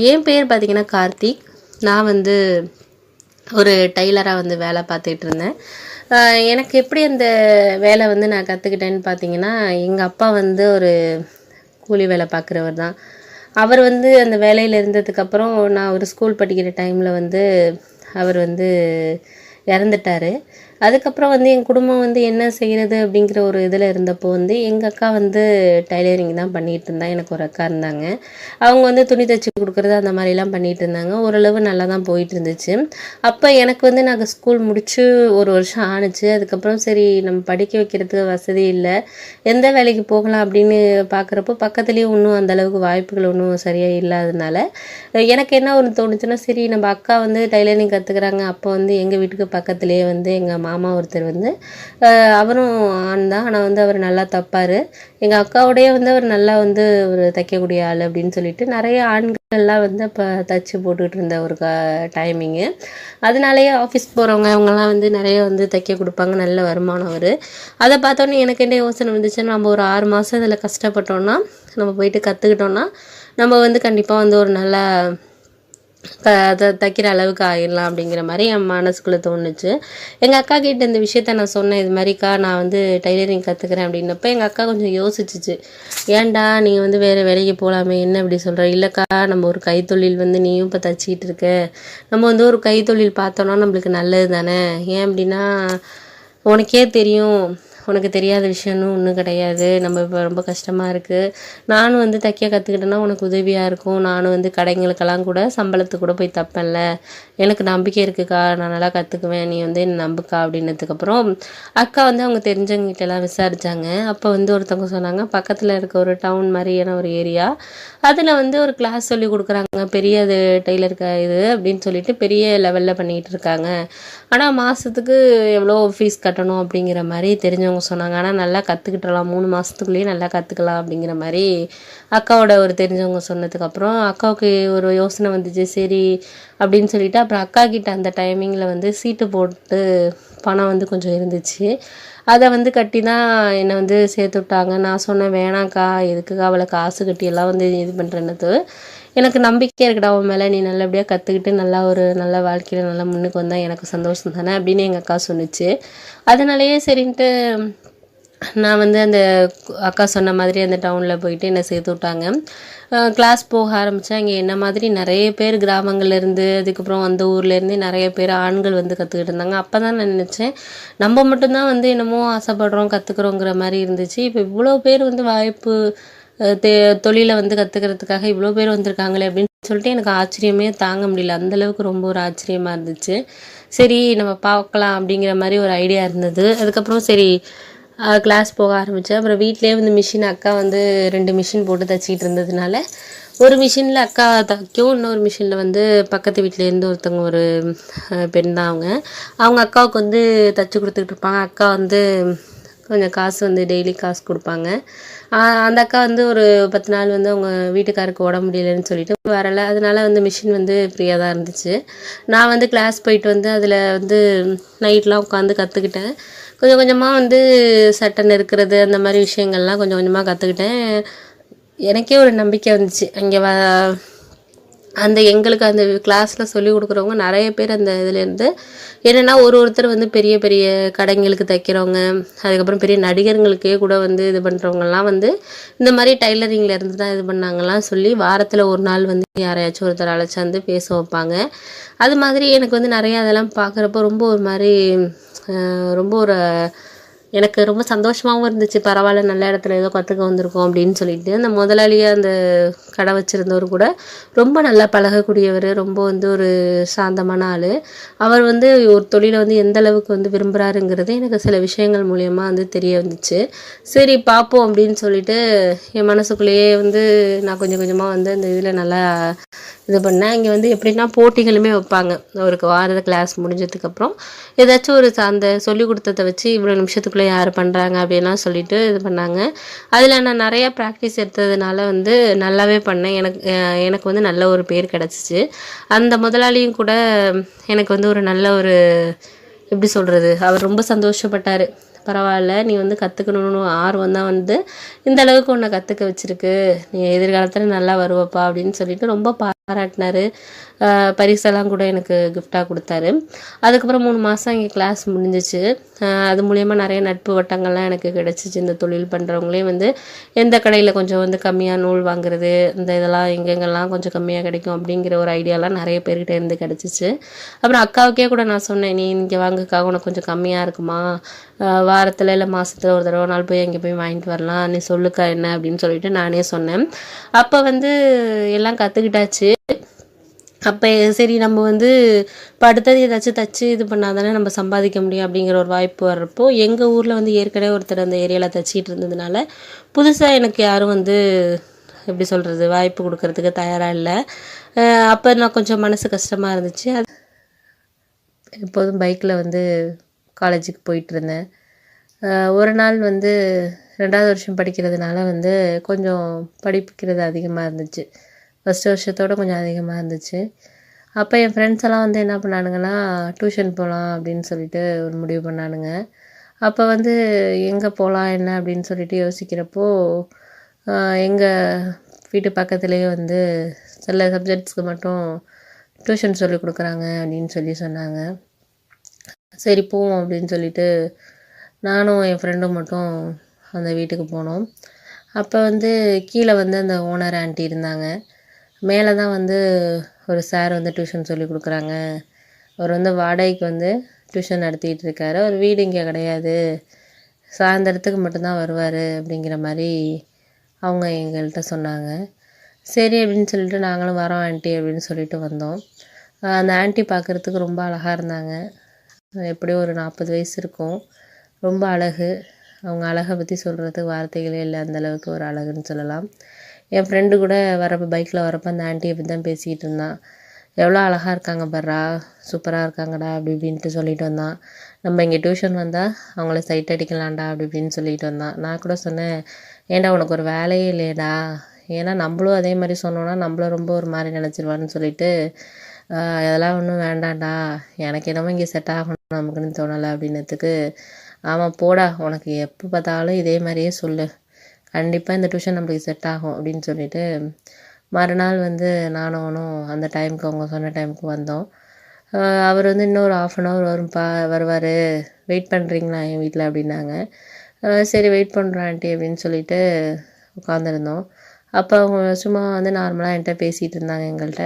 என் பேர் பார்த்தீங்கன்னா கார்த்திக். நான் வந்து ஒரு டைலராக வந்து வேலை பார்த்துட்டு இருந்தேன். எனக்கு எப்படி அந்த வேலை வந்து நான் கற்றுக்கிட்டேன்னு பார்த்தீங்கன்னா, எங்கள் அப்பா வந்து ஒரு கூலி வேலை பார்க்குறவர் தான். அவர் வந்து அந்த வேலையில் இருந்ததுக்கப்புறம் நான் ஒரு ஸ்கூல் படிக்கிற டைமில் வந்து அவர் வந்து இறந்துட்டார். அதுக்கப்புறம் வந்து என் குடும்பம் வந்து என்ன செய்கிறது அப்படிங்கிற ஒரு இதில் இருந்தப்போ வந்து எங்கள் அக்கா வந்து டைலரிங் தான் பண்ணிகிட்டு இருந்தா. எனக்கு ஒரு அக்கா இருந்தாங்க. அவங்க வந்து துணி தைச்சி கொடுக்குறது அந்த மாதிரிலாம் பண்ணிகிட்டு இருந்தாங்க. ஓரளவு நல்லா தான் போயிட்டு இருந்துச்சு. அப்போ எனக்கு வந்து நாங்கள் ஸ்கூல் முடித்து ஒரு வருஷம் ஆணுச்சு. அதுக்கப்புறம் சரி நம்ம படிக்க வைக்கிறதுக்கு வசதி இல்லை, எந்த வேலைக்கு போகலாம் அப்படின்னு பார்க்குறப்போ பக்கத்துலேயும் ஒன்றும் அந்தளவுக்கு வாய்ப்புகள் ஒன்றும் சரியாக இல்லாததுனால எனக்கு என்ன ஒன்று தோணுச்சுன்னா, சரி நம்ம அக்கா வந்து டைலரிங் கற்றுக்குறாங்க. அப்போ வந்து எங்கள் வீட்டுக்கு பக்கத்துலேயே வந்து எங்கள் மாமா ஒருத்தர் வந்து அவரும் ஆண் தான், ஆனால் வந்து அவர் நல்லா தைப்பார். எங்கள் அக்காவோடையே வந்து அவர் நல்லா வந்து ஒரு தைக்கக்கூடிய ஆள் அப்படின்னு சொல்லிட்டு நிறைய ஆண்கள்லாம் வந்து அப்போ தைச்சி போட்டுக்கிட்டு இருந்த ஒரு டைமிங்கு. அதனாலேயே ஆஃபீஸ் போகிறவங்க அவங்கெல்லாம் வந்து நிறைய வந்து தைக்க கொடுப்பாங்க. நல்ல வருமானம் அவர். அதை பார்த்தோன்னே எனக்கு என்ன யோசனை வந்துச்சுன்னா, நம்ம ஒரு 6 மாதம் இதில் கஷ்டப்பட்டோன்னா, நம்ம போயிட்டு கற்றுக்கிட்டோன்னா நம்ம வந்து கண்டிப்பாக வந்து ஒரு நல்லா தைக்கிற அளவுக்கு ஆயிடலாம் அப்படிங்கிற மாதிரி என் மனசுக்குள்ளே தோணுச்சு. எங்கள் அக்கா கிட்ட இந்த விஷயத்த நான் சொன்னேன், இது மாதிரிக்கா நான் வந்து டைலரிங் கற்றுக்கிறேன் அப்படின்னப்போ எங்கள் அக்கா கொஞ்சம் யோசிச்சிச்சு. ஏன்டா நீங்கள் வந்து வேறு வேலைக்கு போகலாமே, என்ன இப்படி சொல்கிற? இல்லைக்கா, நம்ம ஒரு கைத்தொழில் வந்து நீயும் இப்போ தைச்சிக்கிட்டு இருக்க, நம்ம வந்து ஒரு கைத்தொழில் பார்த்தோன்னா நம்மளுக்கு நல்லது தானே. ஏன் அப்படின்னா, உனக்கே தெரியும், உனக்கு தெரியாத விஷயம்னு ஒன்றும் கிடையாது. நம்ம இப்போ ரொம்ப கஷ்டமாக இருக்குது. நானும் வந்து தைக்க கற்றுக்கிட்டேன்னா உனக்கு உதவியாக இருக்கும். நானும் வந்து கடைங்களுக்கெல்லாம் கூட சம்பளத்துக்கு கூட போய் தைப்பேன்ல, எனக்கு நம்பிக்கை இருக்குக்கா, நான் நல்லா கற்றுக்குவேன், நீ வந்து என்ன நம்புக்கா அப்படின்னதுக்கப்புறம் அக்கா வந்து அவங்க தெரிஞ்சவங்ககிட்டலாம் விசாரித்தாங்க. அப்போ வந்து ஒருத்தவங்க சொன்னாங்க, பக்கத்தில் இருக்க ஒரு டவுன் மாதிரியான ஒரு ஏரியா, அதில் வந்து ஒரு கிளாஸ் சொல்லி கொடுக்குறாங்க, பெரிய அது டெய்லருக்கு இது அப்படின்னு சொல்லிட்டு பெரிய லெவலில் பண்ணிகிட்டு இருக்காங்க. ஆனால் மாதத்துக்கு எவ்வளோ ஃபீஸ் கட்டணும் அப்படிங்கிற மாதிரி தெரிஞ்சவங்க சொன்னாங்க. ஆனால் நல்லா கற்றுக்கிட்டலாம், 3 மாதத்துக்குள்ளேயே நல்லா கற்றுக்கலாம் அப்படிங்கிற மாதிரி அக்காவோட ஒரு தெரிஞ்சவங்க சொன்னதுக்கப்புறம் அக்காவுக்கு ஒரு யோசனை வந்துச்சு. சரி அப்படின்னு சொல்லிட்டு அப்புறம் அக்கா கிட்ட அந்த டைமிங்கில் வந்து சீட்டு போட்டு பணம் வந்து கொஞ்சம் இருந்துச்சு. அதை வந்து கட்டி தான் என்னை வந்து சேர்த்து விட்டாங்க. நான் சொன்னேன், வேணாக்கா, எதுக்குக்கா அவளை காசு கட்டி எல்லாம் வந்து இது பண்ணுறேன்னது, எனக்கு நம்பிக்கை இருக்குடா உன் மேலே, நீ நல்லபடியாக கற்றுக்கிட்டு நல்லா ஒரு நல்ல வாழ்க்கையில் நல்லா முன்னுக்கு வந்தால் எனக்கு சந்தோஷம் தானே அப்படின்னு எங்கள் அக்கா சொன்னிச்சு. அதனாலேயே சரின்ட்டு நான் வந்து அந்த அக்கா சொன்ன மாதிரி அந்த டவுனில் போயிட்டு என்னை சேர்த்து விட்டாங்க. கிளாஸ் போக ஆரம்பித்தேன். இங்கே என்ன மாதிரி நிறைய பேர் கிராமங்கள்லேருந்து, அதுக்கப்புறம் அந்த ஊர்லேருந்து நிறைய பேர் ஆண்கள் வந்து கற்றுக்கிட்டு இருந்தாங்க. அப்போ தான் நான் நினச்சேன், நம்ம மட்டும்தான் வந்து என்னமோ ஆசைப்படுறோம் கற்றுக்குறோங்கிற மாதிரி இருந்துச்சு. இப்போ இவ்வளோ பேர் வந்து வாய்ப்பு தொழிலை வந்து கற்றுக்கிறதுக்காக இவ்வளோ பேர் வந்திருக்காங்களே அப்படின்னு சொல்லிட்டு எனக்கு ஆச்சரியமே தாங்க முடியல. அந்தளவுக்கு ரொம்ப ஒரு ஆச்சரியமாக இருந்துச்சு. சரி நம்ம பார்க்கலாம் அப்படிங்கிற மாதிரி ஒரு ஐடியா இருந்தது. அதுக்கப்புறம் சரி கிளாஸ் போக ஆரம்பித்தேன். அப்புறம் வீட்டிலே வந்து மிஷின் அக்கா வந்து 2 மிஷின் போட்டு தைச்சிக்கிட்டு இருந்ததுனால ஒரு மிஷினில் அக்கா தைக்கும், இன்னொரு மிஷினில் வந்து பக்கத்து வீட்டிலேருந்து ஒருத்தவங்க ஒரு பெண் தான் அவங்க அக்காவுக்கு வந்து தைச்சி கொடுத்துக்கிட்டு இருப்பாங்க. அக்கா வந்து கொஞ்சம் காசு வந்து டெய்லி காசு கொடுப்பாங்க. அந்த அக்கா வந்து ஒரு 10 நாள் வந்து அவங்க வீட்டுக்காருக்கு உடம்பு முடியலைன்னு சொல்லிட்டு வரலை. அதனால வந்து மிஷின் வந்து ஃப்ரீயாக தான் இருந்துச்சு. நான் வந்து கிளாஸ் போயிட்டு வந்து அதில் வந்து நைட்லாம் உட்காந்து கற்றுக்கிட்டேன். கொஞ்சம் கொஞ்சமாக வந்து சட்டை நெருக்கிறது அந்த மாதிரி விஷயங்கள்லாம் கொஞ்சம் கொஞ்சமாக கற்றுக்கிட்டேன். எனக்கே ஒரு நம்பிக்கை வந்துச்சு. அங்கே அந்த எங்களுக்கு அந்த கிளாஸில் சொல்லிக் கொடுக்குறவங்க நிறைய பேர் அந்த இதுலேருந்து என்னென்னா ஒருத்தர் வந்து பெரிய பெரிய கடைங்களுக்கு தைக்கிறவங்க, அதுக்கப்புறம் பெரிய நடிகர்களுக்கே கூட வந்து இது பண்ணுறவங்கலாம் வந்து இந்த மாதிரி டைலரிங்கில் இருந்து தான் இது பண்ணாங்கலாம் சொல்லி வாரத்தில் ஒரு நாள் வந்து யாரையாச்சும் ஒருத்தர் அழைச்சாந்து பேச வைப்பாங்க. அது மாதிரி எனக்கு வந்து நிறையா அதெல்லாம் பார்க்குறப்போ ரொம்ப ஒரு மாதிரி ரொம்ப ஒரு எனக்கு ரொம்ப சந்தோஷமாகவும் இருந்துச்சு. பரவாயில்ல, நல்ல இடத்துல ஏதோ கற்றுக்க வந்திருக்கோம் அப்படின்னு சொல்லிட்டு. அந்த முதலாளியாக அந்த கடை வச்சுருந்தவர் கூட ரொம்ப நல்லா பழகக்கூடியவர், ரொம்ப வந்து ஒரு சாந்தமான ஆள். அவர் வந்து ஒரு தொழிலை வந்து எந்த அளவுக்கு வந்து விரும்புகிறாருங்கிறது எனக்கு சில விஷயங்கள் மூலயமா வந்து தெரிய வந்துச்சு. சரி பார்ப்போம் அப்படின்னு சொல்லிட்டு என் மனசுக்குள்ளேயே வந்து நான் கொஞ்சம் கொஞ்சமாக வந்து அந்த இதில் நல்லா இது பண்ணேன். இங்கே வந்து எப்படின்னா போட்டிகளுமே வைப்பாங்க. ஒரு வார கிளாஸ் முடிஞ்சதுக்கப்புறம் ஏதாச்சும் ஒரு அந்த சொல்லிக் கொடுத்ததை வச்சு இவ்வளோ நிமிஷத்துக்குள்ளே யார் பண்ணுறாங்க அப்படின்லாம் சொல்லிட்டு இது பண்ணாங்க. அதில் நான் நிறையா ப்ராக்டிஸ் எடுத்ததுனால வந்து நல்லாவே பண்ணேன். எனக்கு வந்து நல்ல ஒரு பேர் கிடச்சிச்சு. அந்த முதலாளியும் கூட எனக்கு வந்து ஒரு நல்ல ஒரு எப்படி சொல்கிறது, அவர் ரொம்ப சந்தோஷப்பட்டார். பரவாயில்ல, நீ வந்து கற்றுக்கணும்னு ஆர்வம் தான் வந்து இந்த அளவுக்கு உன்னை கற்றுக்க வச்சுருக்கு, நீ எதிர்காலத்தில் நல்லா வருவப்பா அப்படின்னு சொல்லிட்டு ரொம்ப பாராட்டினாரு. பரிசெல்லாம் கூட எனக்கு கிஃப்டாக கொடுத்தாரு. அதுக்கப்புறம் 3 மாதம் இங்கே கிளாஸ் முடிஞ்சிச்சு. அது மூலயமா நிறைய நட்பு வட்டங்கள்லாம் எனக்கு கிடச்சிச்சு. இந்த தொழில் பண்ணுறவங்களே வந்து எந்த கடையில் கொஞ்சம் வந்து கம்மியாக நூல் வாங்குறது, இந்த இதெல்லாம் எங்கெங்கெல்லாம் கொஞ்சம் கம்மியாக கிடைக்கும் அப்படிங்கிற ஒரு ஐடியாலாம் நிறைய பேர்கிட்ட இருந்து கிடச்சிச்சு. அப்புறம் அக்காவுக்கே கூட நான் சொன்னேன், நீ இங்கே வாங்குக்கா, உனக்கு கொஞ்சம் கம்மியாக இருக்குமா, வாரத்தில் இல்லை மாதத்தில் ஒரு தடவை நாள் போய் அங்கே போய் வாங்கிட்டு வரலாம், நீ சொல்லுக்கா என்ன அப்படின்னு சொல்லிட்டு நானே சொன்னேன். அப்போ வந்து எல்லாம் கற்றுக்கிட்டாச்சு. அப்போ சரி நம்ம வந்து இப்போ அடுத்தது ஏதாச்சும் தச்சு இது பண்ணால் தானே நம்ம சம்பாதிக்க முடியும் அப்படிங்கிற ஒரு வாய்ப்பு வர்றப்போ, எங்கள் ஊரில் வந்து ஏற்கனவே ஒருத்தர் அந்த ஏரியாவில் தச்சிட்டு இருந்ததுனால புதுசாக எனக்கு யாரும் வந்து எப்படி சொல்கிறது வாய்ப்பு கொடுக்கறதுக்கு தயாராக இல்லை. அப்போ நான் கொஞ்சம் மனசு கஷ்டமாக இருந்துச்சு. அது எப்போதும் பைக்கில் வந்து காலேஜுக்கு போயிட்டுருந்தேன். ஒரு நாள் வந்து 2வது வருஷம் படிக்கிறதுனால வந்து கொஞ்சம் படிக்கிறது அதிகமாக இருந்துச்சு. ஃபஸ்ட்டு வருஷத்தோடு கொஞ்சம் அதிகமாக இருந்துச்சு. அப்போ என் ஃப்ரெண்ட்ஸ் எல்லாம் வந்து என்ன பண்ணானுங்கன்னா, டியூஷன் போகலாம் அப்படின்னு சொல்லிட்டு ஒரு முடிவு பண்ணானுங்க. அப்போ வந்து எங்கே போகலாம் என்ன அப்படின்னு சொல்லிட்டு யோசிக்கிறப்போ, எங்கள் வீட்டு பக்கத்துலேயே வந்து சில சப்ஜெக்ட்ஸ்க்கு மட்டும் டியூஷன் சொல்லி கொடுக்குறாங்க அப்படின்னு சொன்னாங்க. சரி போவோம் அப்படின்னு சொல்லிட்டு நானும் என் ஃப்ரெண்டும் மட்டும் அந்த வீட்டுக்கு போனோம். அப்போ வந்து கீழே வந்து அந்த ஓனர் ஆண்டி இருந்தாங்க. மேலே தான் வந்து ஒரு சார் வந்து டியூஷன் சொல்லி கொடுக்குறாங்க. அவர் வந்து வாடகைக்கு வந்து டியூஷன் நடத்திக்கிட்டு இருக்காரு. அவர் வீடு இங்கே கிடையாது, சாயந்தரத்துக்கு மட்டும்தான் வருவார் அப்படிங்கிற மாதிரி அவங்க எங்கள்கிட்ட சொன்னாங்க. சரி அப்படின்னு சொல்லிட்டு நாங்களும் வரோம் ஆண்டி அப்படின்னு சொல்லிட்டு வந்தோம். அந்த ஆண்டி பார்க்குறதுக்கு ரொம்ப அழகாக இருந்தாங்க. எப்படியும் ஒரு 40 வயசு இருக்கும். ரொம்ப அழகு. அவங்க அழகை பற்றி சொல்கிறதுக்கு வார்த்தைகளே இல்லை, அந்தளவுக்கு ஒரு அழகுன்னு சொல்லலாம். என் ஃப்ரெண்டு கூட வரப்போ பைக்கில் வரப்போ அந்த ஆண்டியை பற்றி தான் பேசிக்கிட்டு இருந்தான். எவ்வளோ அழகாக இருக்காங்க பர்றா, சூப்பராக இருக்காங்கடா அப்படி இப்படின்ட்டு சொல்லிட்டு வந்தான். நம்ம இங்கே டியூஷன் வந்தால் அவங்கள சைட் அடிக்கலாம்டா அப்படி இப்படின்னு சொல்லிட்டு வந்தான். நான் கூட சொன்னேன், ஏன்டா உனக்கு ஒரு வேலையே இல்லையடா, ஏன்னா நம்மளும் அதே மாதிரி சொன்னோன்னா நம்மளும் ரொம்ப ஒரு மாதிரி நினச்சிருவான்னு சொல்லிட்டு, அதெல்லாம் ஒன்றும் வேண்டாம்டா, எனக்கு என்னமோ இங்கே செட் ஆகணும் நமக்குன்னு தோணலை அப்படின்னதுக்கு, ஆமாம் போடா, உனக்கு எப்போ பார்த்தாலும் இதே மாதிரியே சொல்லு, கண்டிப்பாக இந்த டியூஷன் நம்மளுக்கு செட் ஆகும் அப்படின்னு சொல்லிட்டு மறுநாள் வந்து நானும் அந்த டைமுக்கு அவங்க சொன்ன டைமுக்கு வந்தோம். அவர் வந்து இன்னும் ஒரு 1/2 hour வருவார், வெயிட் பண்ணுறீங்களா என் வீட்டில் அப்படின்னாங்க. சரி வெயிட் பண்ணுறோம் ஆண்டி அப்படின்னு சொல்லிட்டு உட்காந்துருந்தோம். அப்போ அவங்க சும்மா வந்து நார்மலாக என்கிட்ட பேசிகிட்டு இருந்தாங்க. எங்கள்கிட்ட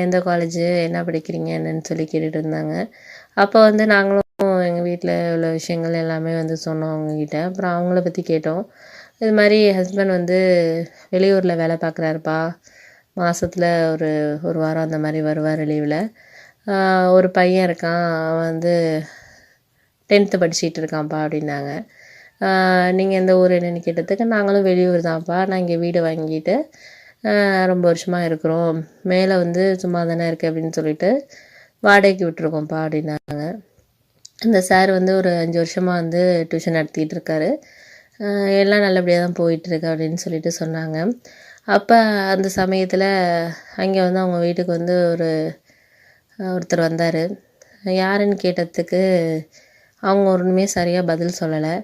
எந்த காலேஜு, என்ன படிக்கிறீங்க என்னன்னு சொல்லி கேட்டுட்டு இருந்தாங்க. அப்போ வந்து நாங்களும் எங்கள் வீட்டில் உள்ள விஷயங்கள் எல்லாமே வந்து சொன்னோம் அவங்கக்கிட்ட. அப்புறம் அவங்கள பற்றி கேட்டோம். இது மாதிரி ஹஸ்பண்ட் வந்து வெளியூரில் வேலை பார்க்குறாருப்பா, மாதத்தில் ஒரு வாரம் அந்த மாதிரி வருவார் லீவில். ஒரு பையன் இருக்கான், அவன் வந்து 10th படிச்சுட்டு இருக்கான்ப்பா அப்படின்னாங்க. நீங்கள் எந்த ஊர் என்னன்னு கேட்டதுக்கு, நாங்களும் வெளியூர் தான்ப்பா, நான் இங்கே வீடு வாங்கிட்டு ரொம்ப வருஷமாக இருக்கிறோம், மேலே வந்து சும்மா தானே இருக்குது அப்படின்னு சொல்லிட்டு வாடகைக்கு விட்டுருக்கோம்ப்பா அப்படின்னாங்க. அந்த சார் வந்து ஒரு 5 வருஷமாக வந்து டியூஷன் நடத்திட்டு இருக்காரு, எல்லாம் நல்லபடியாக தான் போயிட்டுருக்கு அப்படின்னு சொல்லிட்டு சொன்னாங்க. அப்போ அந்த சமயத்தில் அங்கே வந்து அவங்க வீட்டுக்கு வந்து ஒருத்தர் வந்தார். யாருன்னு கேட்டதுக்கு அவங்க ஒன்றுமே சரியாக பதில் சொல்லலை.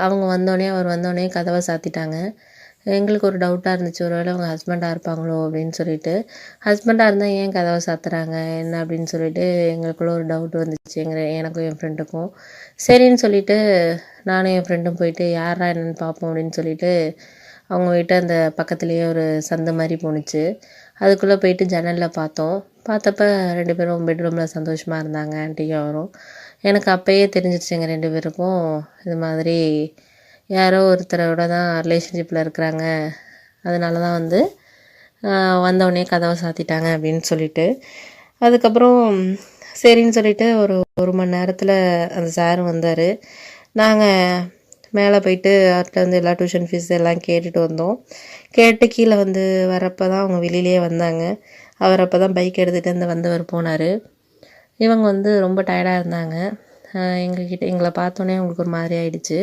அவர் வந்தோடனே கதவை சாத்திட்டாங்க. எங்களுக்கு ஒரு டவுட்டாக இருந்துச்சு, ஒருவேளை அவங்க ஹஸ்பண்டாக இருப்பாங்களோ அப்படின்னு சொல்லிட்டு. ஹஸ்பண்டாக இருந்தால் ஏன் கதவை சாத்துறாங்க என்ன அப்படின்னு சொல்லிட்டு எங்களுக்குள்ள ஒரு டவுட் வந்துச்சு, எனக்கும் என் ஃப்ரெண்டுக்கும். சரின்னு சொல்லிட்டு நானும் என் ஃப்ரெண்டும் போயிட்டு யாரா என்னன்னு பார்ப்போம் அப்படின்னு சொல்லிட்டு அவங்க வீட்டு அந்த பக்கத்துலேயே ஒரு சந்து மாதிரி போணுச்சு. அதுக்குள்ளே போயிட்டு ஜன்னலில் பார்த்தப்ப 2 பேரும் பெட்ரூமில் சந்தோஷமாக இருந்தாங்க, ஆண்டியும் அவரும். எனக்கு அப்போயே தெரிஞ்சிருச்சு எங்கள் 2 பேருக்கும் இது மாதிரி யாரோ ஒருத்தரோட தான் ரிலேஷன்ஷிப்பில் இருக்கிறாங்க, அதனால தான் வந்து வந்தோடனே கதவை சாத்திட்டாங்க அப்படின்னு சொல்லிட்டு. அதுக்கப்புறம் சரின்னு சொல்லிட்டு ஒரு மணி நேரத்தில் அந்த சார் வந்தார். நாங்கள் மேலே போயிட்டு அவர்கிட்ட வந்து எல்லா டியூஷன் ஃபீஸ் எல்லாம் கேட்டுட்டு வந்தோம். கேட்டு கீழே வந்து வரப்போ தான் அவங்க வெளியிலே வந்தாங்க. அவர் அப்போ தான் பைக் எடுத்துகிட்டு வந்தவர் போனார். இவங்க வந்து ரொம்ப டயர்டாக இருந்தாங்க. எங்களை பார்த்தோன்னே அவங்களுக்கு ஒரு மாதிரி ஆயிடுச்சு.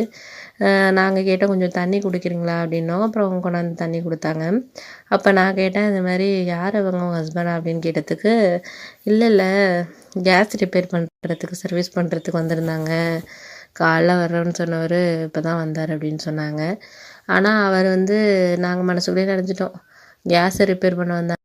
நாங்கள் கேட்டால் கொஞ்சம் தண்ணி குடிக்கிறீங்களா அப்படின்னோம். அப்புறம் அவங்க கொண்டாந்து தண்ணி கொடுத்தாங்க. அப்போ நான் கேட்டேன், இந்த மாதிரி யார் அவங்க உங்கள் ஹஸ்பண்டா அப்படின்னு கேட்டதுக்கு, இல்லை கேஸ் ரிப்பேர் பண்ணுறதுக்கு சர்வீஸ் பண்ணுறதுக்கு வந்திருந்தாங்க, காலைல வர்றோன்னு சொன்னவர் இப்போ தான் வந்தார் அப்படின்னு சொன்னாங்க. ஆனால் அவர் வந்து நாங்கள் மனசுக்குள்ளே நினச்சிட்டோம், கேஸை ரிப்பேர் பண்ண வந்தாங்க.